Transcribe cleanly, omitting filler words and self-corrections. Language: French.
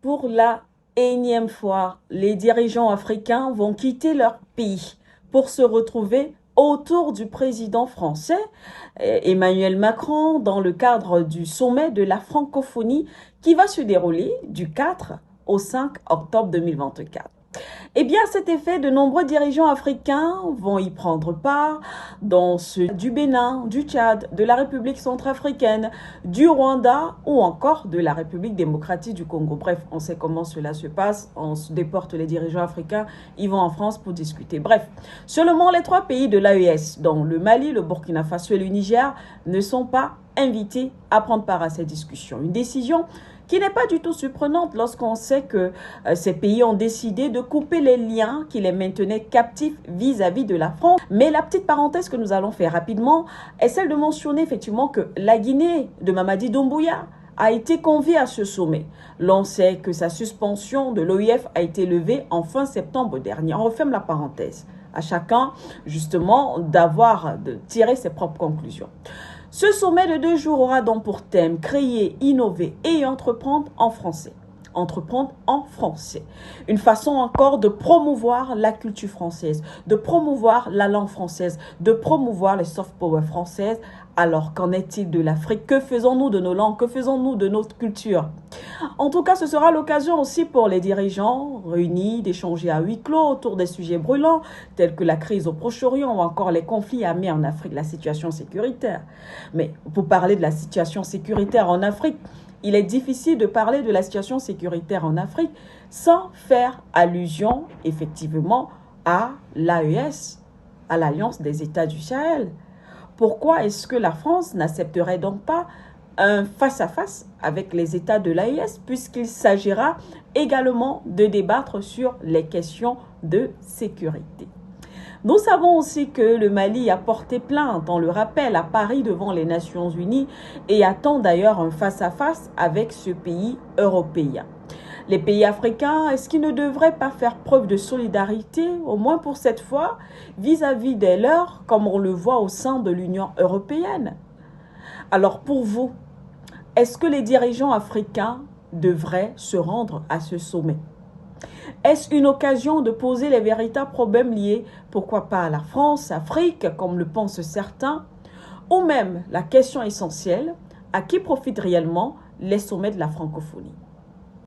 Pour la énième fois, les dirigeants africains vont quitter leur pays pour se retrouver autour du président français Emmanuel Macron dans le cadre du sommet de la francophonie qui va se dérouler du 4 au 5 octobre 2024. Eh bien, à cet effet, de nombreux dirigeants africains vont y prendre part, dont ceux du Bénin, du Tchad, de la République centrafricaine, du Rwanda ou encore de la République démocratique du Congo. Bref, on sait comment cela se passe. On se déporte les dirigeants africains, ils vont en France pour discuter. Bref, seulement les 3 pays de l'AES, dont le Mali, le Burkina Faso et le Niger, ne sont pas invités à prendre part à ces discussions. Une décision qui n'est pas du tout surprenante lorsqu'on sait que ces pays ont décidé de couper les liens qui les maintenaient captifs vis-à-vis de la France. Mais la petite parenthèse que nous allons faire rapidement est celle de mentionner effectivement que la Guinée de Mamadi Doumbouya a été conviée à ce sommet. L'on sait que sa suspension de l'OIF a été levée en fin septembre dernier. On referme la parenthèse. À chacun, justement, de tirer ses propres conclusions. Ce sommet de 2 jours aura donc pour thème créer, innover et entreprendre en français. Entreprendre en français. Une façon encore de promouvoir la culture française, de promouvoir la langue française, de promouvoir les soft power françaises. Alors, qu'en est-il de l'Afrique? Que faisons-nous de nos langues? Que faisons-nous de notre culture? En tout cas, ce sera l'occasion aussi pour les dirigeants réunis d'échanger à huis clos autour des sujets brûlants, tels que la crise au Proche-Orient ou encore les conflits armés en Afrique, la situation sécuritaire. Mais pour parler de la situation sécuritaire en Afrique, il est difficile de parler de la situation sécuritaire en Afrique sans faire allusion, effectivement, à l'AES, à l'Alliance des États du Sahel. Pourquoi est-ce que la France n'accepterait donc pas un face-à-face avec les États de l'AES, puisqu'il s'agira également de débattre sur les questions de sécurité? Nous savons aussi que le Mali a porté plainte, on le rappelle, à Paris devant les Nations Unies et attend d'ailleurs un face-à-face avec ce pays européen. Les pays africains, est-ce qu'ils ne devraient pas faire preuve de solidarité, au moins pour cette fois, vis-à-vis des leurs, comme on le voit au sein de l'Union européenne? Alors pour vous, est-ce que les dirigeants africains devraient se rendre à ce sommet? Est-ce une occasion de poser les véritables problèmes liés, pourquoi pas à la France, Afrique, comme le pensent certains, ou même la question essentielle, à qui profitent réellement les sommets de la francophonie?